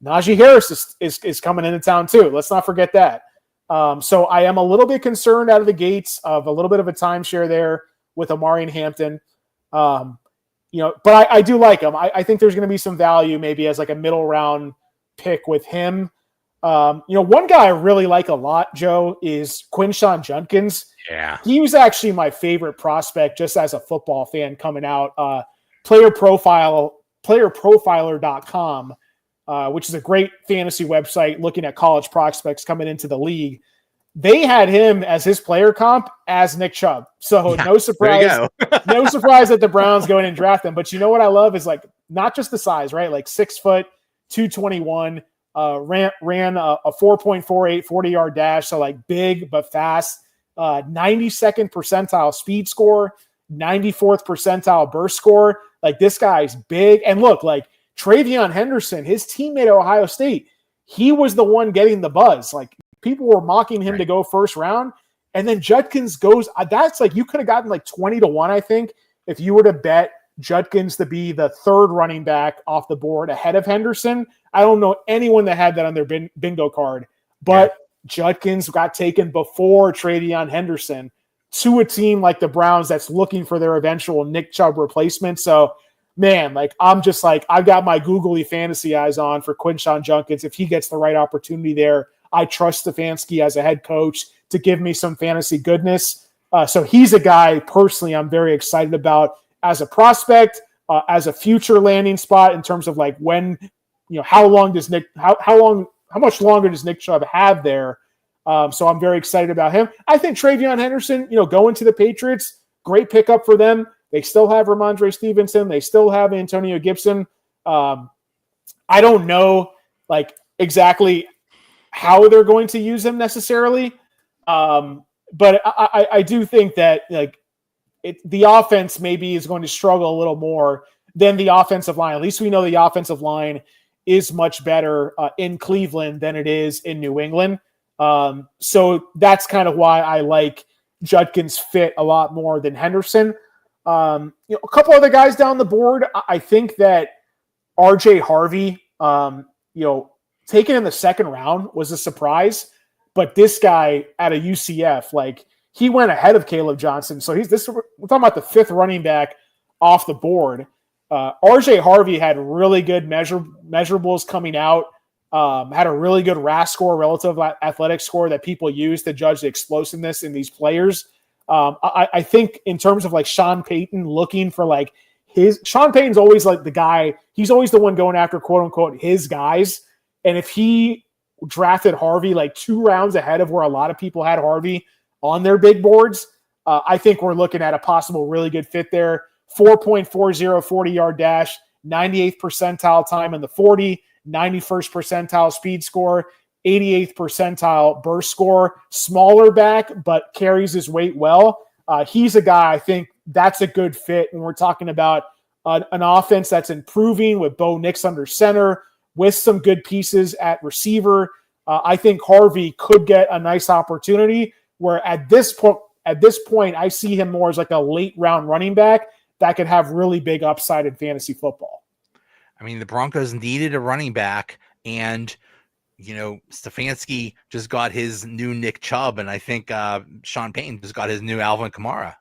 Najee Harris is coming into town too. Let's not forget that. So I am a little bit concerned out of the gates of a little bit of a timeshare there with Omarion Hampton. You know, but I do like him. I think there's going to be some value maybe as like a middle round pick with him. You know, one guy I really like a lot, Joe, is Quinshon Judkins. Yeah. He was actually my favorite prospect just as a football fan coming out. Playerprofiler.com, which is a great fantasy website looking at college prospects coming into the league. They had him as his player comp as Nick Chubb. So no surprise, no surprise that the Browns go in and draft him. But you know what I love is like not just the size, right? Like 6 foot, 221, ran a 4.48 40-yard dash. So like big but fast, 92nd percentile speed score, 94th percentile burst score. Like this guy's big. And look, like Travion Henderson, his teammate at Ohio State, he was the one getting the buzz. Like people were mocking him to go first round. And then Judkins goes, that's like, you could have gotten like 20-1, I think, if you were to bet Judkins to be the third running back off the board ahead of Henderson. I don't know anyone that had that on their bingo card, but Judkins got taken before Travion Henderson to a team like the Browns that's looking for their eventual Nick Chubb replacement. So, man, like I'm just like, I've got my googly fantasy eyes on for Quinshon Judkins. If he gets the right opportunity there, I trust Stefanski as a head coach to give me some fantasy goodness. So he's a guy personally I'm very excited about as a prospect, as a future landing spot in terms of like when, you know, how much longer does Nick Chubb have there? So I'm very excited about him. I think Travion Henderson, you know, going to the Patriots, great pickup for them. They still have Ramondre Stevenson. They still have Antonio Gibson. I don't know like exactly how they're going to use him necessarily. But I do think that like the offense maybe is going to struggle a little more than the offensive line. At least we know the offensive line is much better in Cleveland than it is in New England. So that's kind of why I like Judkins fit a lot more than Henderson. You know, a couple other guys down the board. I think that RJ Harvey, you know, taken in the second round was a surprise, but this guy at a UCF, like he went ahead of Caleb Johnson. So we're talking about the fifth running back off the board. RJ Harvey had really good measurables coming out, had a really good RAS score, relative athletic score that people use to judge the explosiveness in these players. I think in terms of like Sean Payton looking for like Sean Payton's always like the guy, he's always the one going after quote unquote his guys. And if he drafted Harvey like 2 rounds ahead of where a lot of people had Harvey on their big boards, I think we're looking at a possible really good fit there. 4.40 40-yard dash, 98th percentile time in the 40, 91st percentile speed score, 88th percentile burst score, smaller back, but carries his weight well. He's a guy, I think that's a good fit when we're talking about an offense that's improving with Bo Nix under center, with some good pieces at receiver. I think Harvey could get a nice opportunity where at this point, I see him more as like a late round running back that could have really big upside in fantasy football. I mean, the Broncos needed a running back, and you know, Stefanski just got his new Nick Chubb, and I think Sean Payton just got his new Alvin Kamara.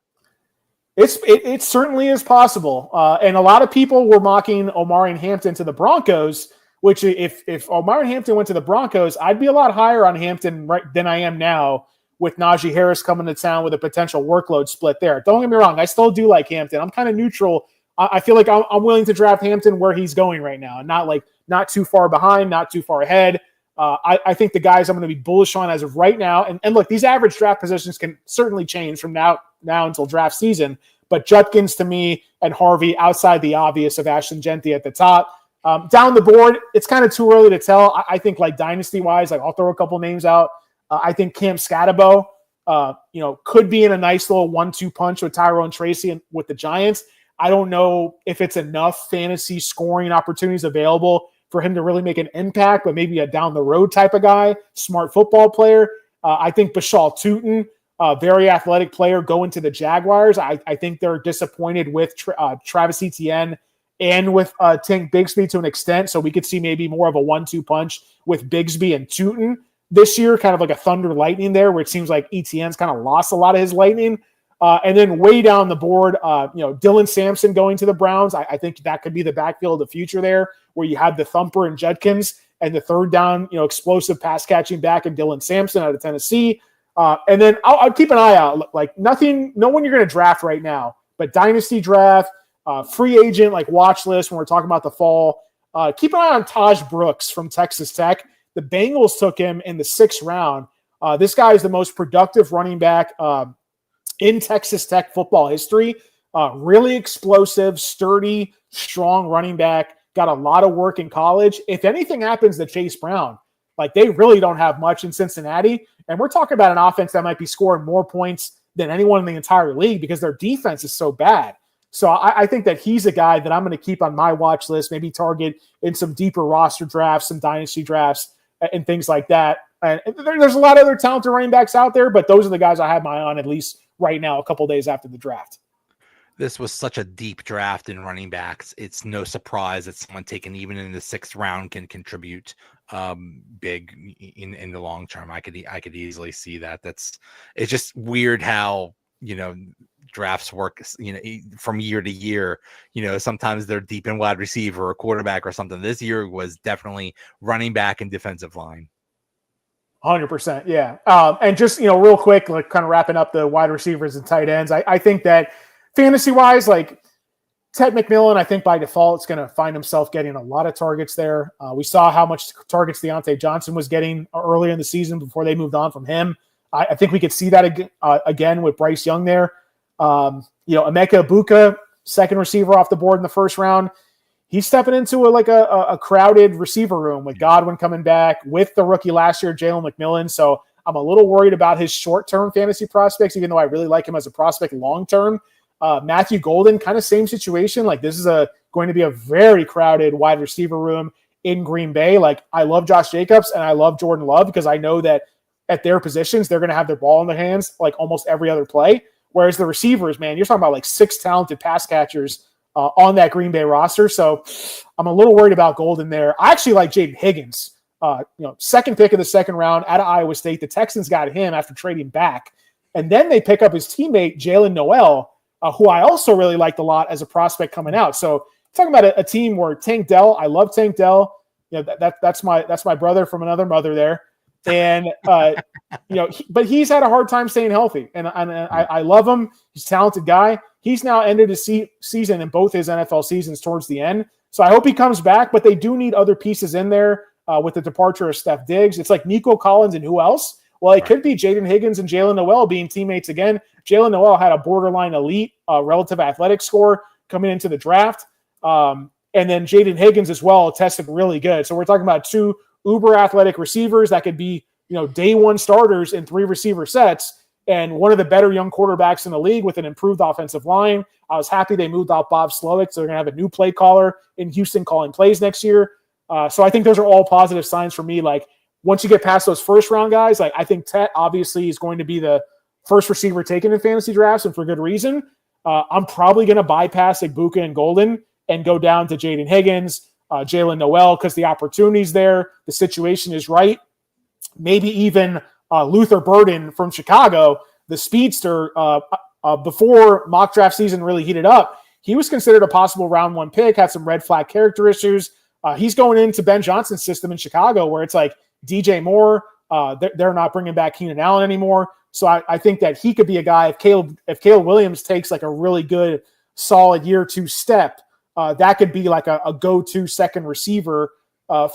It certainly is possible, and a lot of people were mocking Omarion Hampton to the Broncos. Which if Omarion Hampton went to the Broncos, I'd be a lot higher on Hampton than I am now with Najee Harris coming to town with a potential workload split there. Don't get me wrong, I still do like Hampton. I'm kind of neutral. I feel like I'm willing to draft Hampton where he's going right now, and not too far behind, not too far ahead. I think the guys I'm going to be bullish on as of right now, and look, these average draft positions can certainly change from now until draft season. But Judkins to me and Harvey outside the obvious of Ashton Jeanty at the top. Down the board, it's kind of too early to tell. I think like dynasty-wise, like I'll throw a couple names out. I think Cam Scatabo, could be in a nice little 1-2 punch with Tyrone Tracy and with the Giants. I don't know if it's enough fantasy scoring opportunities available for him to really make an impact, but maybe a down the road type of guy, smart football player. I think Bashal Tutin, very athletic player, going to the Jaguars. I think they're disappointed with Travis Etienne and with Tank Bigsby to an extent. So we could see maybe more of a 1-2 punch with Bigsby and Tutin this year, kind of like a thunder lightning there, where it seems like Etienne's kind of lost a lot of his lightning. And then way down the board, Dylan Sampson going to the Browns. I think that could be the backfield of the future there, where you have the thumper and Judkins and the third down, explosive pass catching back and Dylan Sampson out of Tennessee. And then I'll keep an eye out. Like no one you're going to draft right now, but dynasty draft, free agent, like watch list when we're talking about the fall. Keep an eye on Taj Brooks from Texas Tech. The Bengals took him in the 6th round. This guy is the most productive running back in Texas Tech football history. Really explosive, sturdy, strong running back. Got a lot of work in college. If anything happens to Chase Brown, like they really don't have much in Cincinnati. And we're talking about an offense that might be scoring more points than anyone in the entire league because their defense is so bad. So I think that he's a guy that I'm going to keep on my watch list, maybe target in some deeper roster drafts, some dynasty drafts, and things like that. And there's a lot of other talented running backs out there, but those are the guys I have my eye on at least right now, a couple days after the draft. This was such a deep draft in running backs. It's no surprise that someone taken even in the 6th round can contribute big in the long term. I could easily see that. It's just weird how drafts work, from year to year. Sometimes they're deep in wide receiver or quarterback or something. This year was definitely running back and defensive line. 100%. Yeah. And just, real quick, like kind of wrapping up the wide receivers and tight ends. I think that fantasy wise, like Ted McMillan, I think by default, is going to find himself getting a lot of targets there. We saw how much targets Deontay Johnson was getting earlier in the season before they moved on from him. I think we could see that again with Bryce Young there. Emeka Ibuka, second receiver off the board in the 1st round. He's stepping into a crowded receiver room with Godwin coming back, with the rookie last year, Jalen McMillan. So I'm a little worried about his short-term fantasy prospects, even though I really like him as a prospect long-term. Matthew Golden, kind of same situation. Like this is going to be a very crowded wide receiver room in Green Bay. Like I love Josh Jacobs and I love Jordan Love because I know that at their positions, they're going to have their ball in their hands like almost every other play. Whereas the receivers, man, you're talking about like 6 talented pass catchers on that Green Bay roster. So I'm a little worried about Golden there. I actually like Jaden Higgins, 2nd pick of the 2nd round out of Iowa State. The Texans got him after trading back. And then they pick up his teammate, Jalen Noel, who I also really liked a lot as a prospect coming out. So talking about a team where Tank Dell, I love Tank Dell. That's my brother from another mother there. And, but he's had a hard time staying healthy. And I love him. He's a talented guy. He's now ended his season in both his NFL seasons towards the end. So I hope he comes back, but they do need other pieces in there with the departure of Steph Diggs. It's like Nico Collins and who else? Well, it could be Jaden Higgins and Jalen Noel being teammates again. Jalen Noel had a borderline elite relative athletic score coming into the draft. And then Jaden Higgins as well tested really good. So we're talking about 2 uber athletic receivers that could be, day 1 starters in 3 receiver sets. And one of the better young quarterbacks in the league with an improved offensive line. I was happy they moved out Bob Slowick, so they're going to have a new play caller in Houston calling plays next year. So I think those are all positive signs for me. Like once you get past those 1st round guys, like I think Tet obviously is going to be the first receiver taken in fantasy drafts, and for good reason. I'm probably going to bypass Ibuka and Golden and go down to Jaden Higgins, Jalen Noel, because the opportunity's there. The situation is right. Maybe even Luther Burden from Chicago, the speedster, before mock draft season really heated up, he was considered a possible round 1 pick, had some red flag character issues. He's going into Ben Johnson's system in Chicago where it's like DJ Moore, they're not bringing back Keenan Allen anymore. So I think that he could be a guy, if Caleb Williams takes like a really good, solid year 2 step, that could be like a go-to second receiver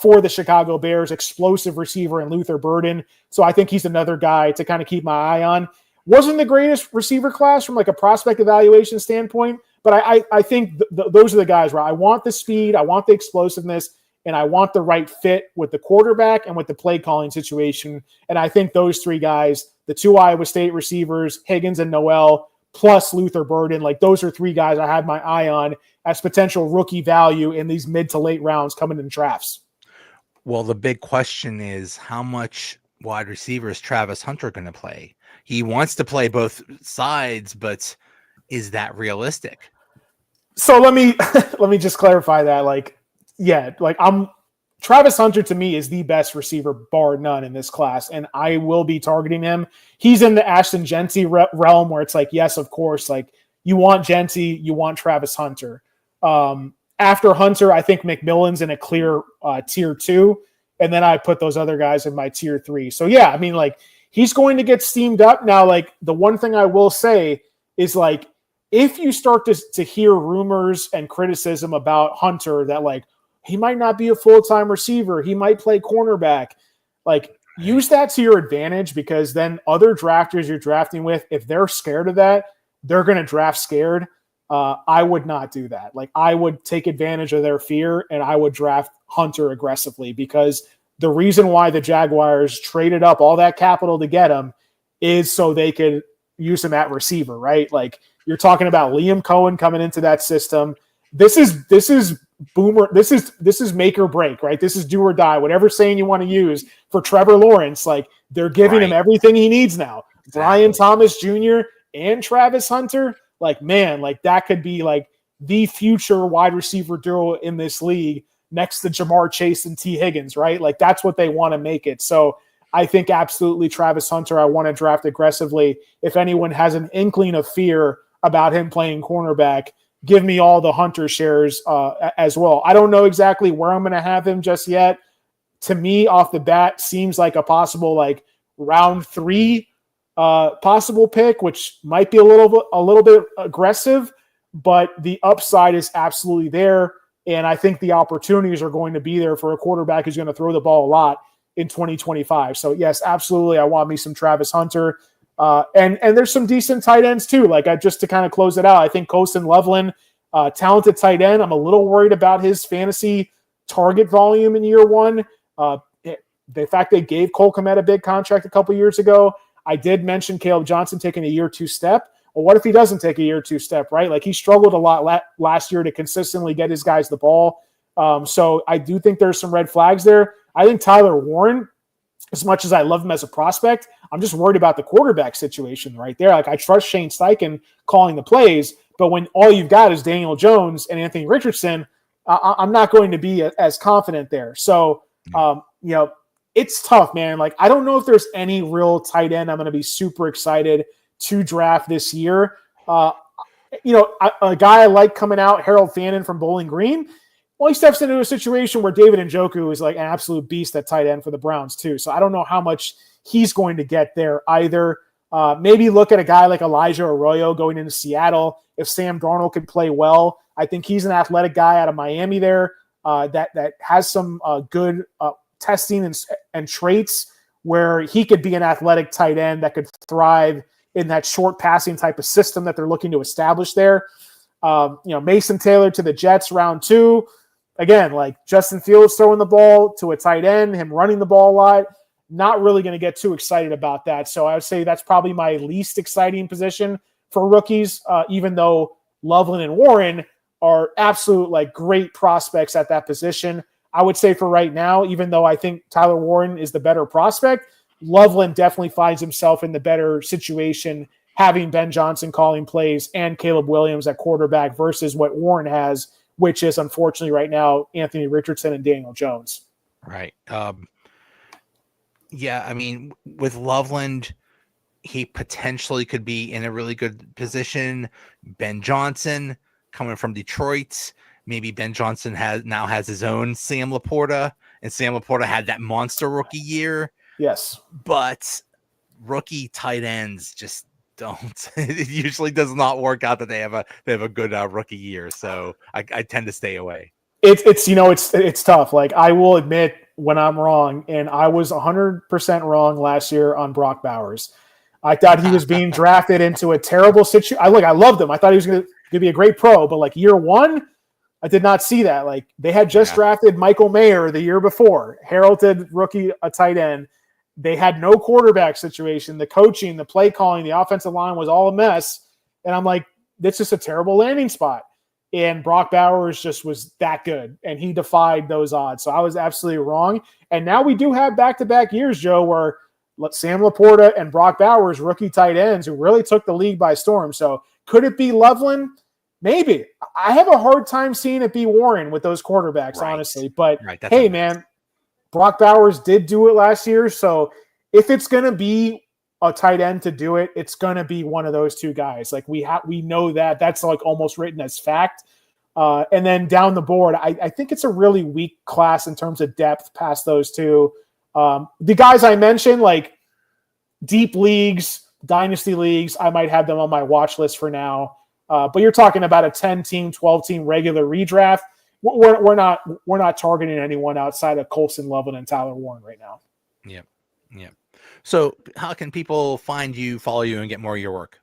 for the Chicago Bears, explosive receiver in Luther Burden. So I think he's another guy to kind of keep my eye on. Wasn't the greatest receiver class from like a prospect evaluation standpoint, but I think those are the guys where I want the speed, I want the explosiveness, and I want the right fit with the quarterback and with the play calling situation. And I think those three guys, the two Iowa State receivers, Higgins and Noel, plus Luther Burden, like those are three guys I had my eye on as potential rookie value in these mid to late rounds coming in drafts. Well, the big question is how much wide receiver is Travis Hunter going to play? He wants to play both sides, but is that realistic? So let me just clarify that. Like, yeah, like Travis Hunter to me is the best receiver bar none in this class, and I will be targeting him. He's in the Ashton Jeanty realm where it's like, yes, of course, like you want Jeanty, you want Travis Hunter. After Hunter, I think McMillan's in a clear tier 2, and then I put those other guys in my tier 3. So yeah, I mean, like he's going to get steamed up now. Like the one thing I will say is like if you start to hear rumors and criticism about Hunter that like he might not be a full-time receiver, he might play cornerback, like use that to your advantage, because then other drafters you're drafting with, if they're scared of that, they're going to draft scared. I would not do that. Like I would take advantage of their fear and I would draft Hunter aggressively, because the reason why the Jaguars traded up all that capital to get him is so they could use him at receiver, right? Like you're talking about Liam Cohen coming into that system. This is boomer. This is make or break, right? This is do or die, whatever saying you want to use for Trevor Lawrence. Like they're giving him everything he needs now. Exactly. Brian Thomas Jr. and Travis Hunter, like, man, like that could be like the future wide receiver duo in this league next to Jamar Chase and T. Higgins, right? Like that's what they want to make it. So I think absolutely Travis Hunter, I want to draft aggressively. If anyone has an inkling of fear about him playing cornerback, give me all the Hunter shares as well. I don't know exactly where I'm going to have him just yet. To me, off the bat, seems like a possible like round 3 possible pick, which might be a little bit aggressive, but the upside is absolutely there. And I think the opportunities are going to be there for a quarterback who's going to throw the ball a lot in 2025. So yes, absolutely. I want me some Travis Hunter. And there's some decent tight ends too. Like just to kind of close it out, I think Colston Loveland, talented tight end. I'm a little worried about his fantasy target volume in year 1. The fact they gave Cole Kmet a big contract a couple years ago. I did mention Caleb Johnson taking a year 2 step. Well, what if he doesn't take a year 2 step, right? Like he struggled a lot last year to consistently get his guys the ball. So I do think there's some red flags there. I think Tyler Warren, as much as I love him as a prospect, I'm just worried about the quarterback situation right there. Like I trust Shane Steichen calling the plays, but when all you've got is Daniel Jones and Anthony Richardson, I'm not going to be as confident there. So, it's tough, man. Like I don't know if there's any real tight end I'm going to be super excited to draft this year. A guy I like coming out, Harold Fannin from Bowling Green. Well, he steps into a situation where David Njoku is like an absolute beast at tight end for the Browns too. So I don't know how much he's going to get there either. Maybe look at a guy like Elijah Arroyo going into Seattle. If Sam Darnold could play well, I think he's an athletic guy out of Miami there that has some good testing and traits where he could be an athletic tight end that could thrive in that short passing type of system that they're looking to establish there. Mason Taylor to the Jets round 2. Again, like Justin Fields throwing the ball to a tight end, him running the ball a lot. Not really going to get too excited about that. So I would say that's probably my least exciting position for rookies, even though Loveland and Warren are absolute like great prospects at that position. I would say for right now, even though I think Tyler Warren is the better prospect, Loveland definitely finds himself in the better situation having Ben Johnson calling plays and Caleb Williams at quarterback versus what Warren has, which is unfortunately right now Anthony Richardson and Daniel Jones. Right. Yeah, I mean, with Loveland, he potentially could be in a really good position. Ben Johnson coming from Detroit. Maybe Ben Johnson has his own Sam Laporta, and Sam Laporta had that monster rookie year. Yes. But rookie tight ends just don't. It usually does not work out that they have a good rookie year. So I tend to stay away. It's tough. Like I will admit when I'm wrong, and I was 100% wrong last year on Brock Bowers. I thought he was being drafted into a terrible situation. I loved him. I thought he was going to be a great pro, but like year one, I did not see that. Like they had just drafted Michael Mayer the year before, heralded rookie, a tight end. They had no quarterback situation. The coaching, the play calling, the offensive line was all a mess. And I'm like, this is a terrible landing spot. And Brock Bowers just was that good, and he defied those odds. So I was absolutely wrong. And now we do have back-to-back years, Joe, where Sam Laporta and Brock Bowers, rookie tight ends, who really took the league by storm. So could it be Loveland? Maybe. I have a hard time seeing it be Warren with those quarterbacks, honestly. But hey, man, Brock Bowers did do it last year. So if it's going to be a tight end to do it, it's going to be one of those two guys. Like we know that. That's like almost written as fact. And then down the board, I think it's a really weak class in terms of depth past those two. The guys I mentioned, like deep leagues, dynasty leagues, I might have them on my watch list for now. But you're talking about a 10-team, 12-team regular redraft. We're not targeting anyone outside of Colson, Loveland, and Tyler Warren right now. Yep. So how can people find you, follow you, and get more of your work?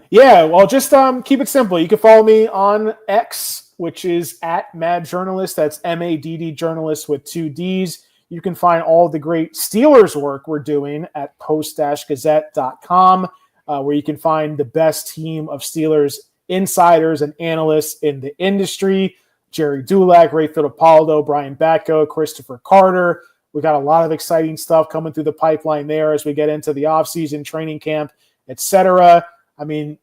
Yeah, well, just keep it simple. You can follow me on X, which is at Mad Journalist. That's MADD Journalist with 2 Ds. You can find all the great Steelers work we're doing at post-gazette.com, where you can find the best team of Steelers insiders and analysts in the industry. Jerry Dulac, Ray Fittipaldo, Brian Batko, Christopher Carter. We got a lot of exciting stuff coming through the pipeline there as we get into the offseason, training camp, etc. I mean,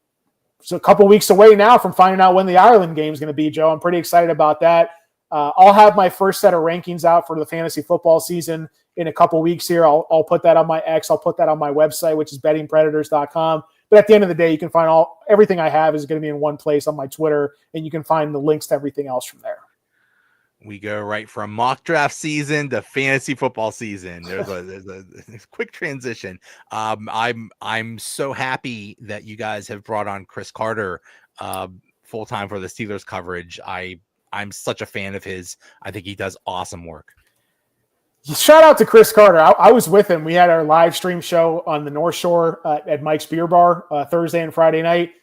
it's a couple weeks away now from finding out when the Ireland game is going to be, Joe. I'm pretty excited about that. I'll have my first set of rankings out for the fantasy football season in a couple weeks here. I'll put that on my X. I'll put that on my website, which is bettingpredators.com. But at the end of the day, you can find everything I have is going to be in one place on my Twitter, and you can find the links to everything else from there. We go right from mock draft season to fantasy football season. There's a quick transition. I'm so happy that you guys have brought on Chris Carter full time for the Steelers coverage. I'm such a fan of his. I think he does awesome work. Shout out to Chris Carter. I was with him. We had our live stream show on the North Shore at Mike's Beer Bar Thursday and Friday night.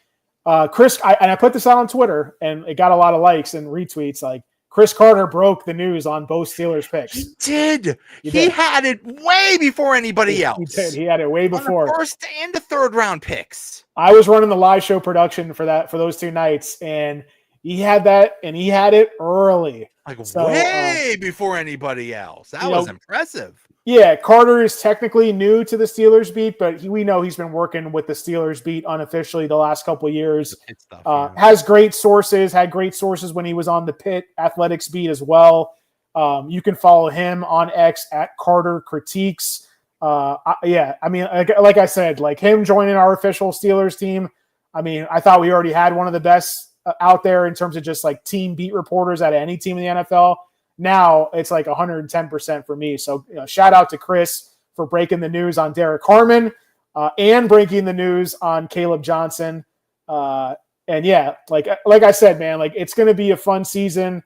Chris, I put this out on Twitter, and it got a lot of likes and retweets. Like, Chris Carter broke the news on both Steelers picks. He did. He had it way before anybody else. He did. He had it way before. On the first and the third round picks. I was running the live show production for those 2 nights, and he had that, and he had it early. Like way before anybody else. That was impressive. Yeah, Carter is technically new to the Steelers beat, but we know he's been working with the Steelers beat unofficially the last couple of years. Has great sources, had great sources when he was on the Pitt Athletics beat as well. You can follow him on X at Carter Critiques. I mean, like I said, like him joining our official Steelers team, I mean, I thought we already had one of the best out there in terms of just like team beat reporters out of any team in the NFL. Now it's like 110% for me. So shout out to Chris for breaking the news on Derek Harmon and breaking the news on Caleb Johnson. And yeah, like I said, man, like it's going to be a fun season.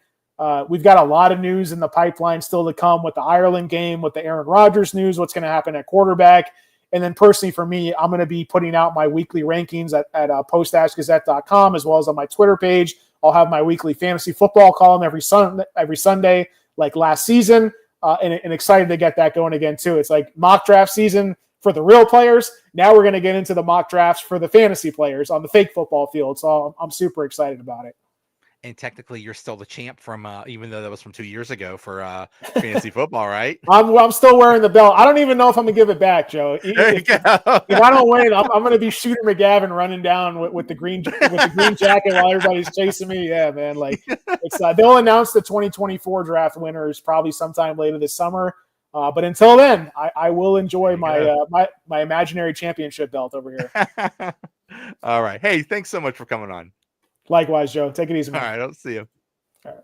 We've got a lot of news in the pipeline still to come with the Ireland game, with the Aaron Rodgers news, what's going to happen at quarterback. And then personally for me, I'm going to be putting out my weekly rankings at post-gazette.com as well as on my Twitter page. I'll have my weekly fantasy football column every Sunday, like last season, and excited to get that going again too. It's like mock draft season for the real players. Now we're going to get into the mock drafts for the fantasy players on the fake football field. So I'm super excited about it. And technically, you're still the champ from, even though that was from 2 years ago for fantasy football, right? I'm still wearing the belt. I don't even know if I'm gonna give it back, Joe. If I don't win, I'm gonna be Shooter McGavin running down with the green jacket while everybody's chasing me. Yeah, man. Like it's they'll announce the 2024 draft winners probably sometime later this summer. But until then, I will enjoy my imaginary championship belt over here. All right. Hey, thanks so much for coming on. Likewise, Joe. Take it easy, man. All right. I'll see you. All right.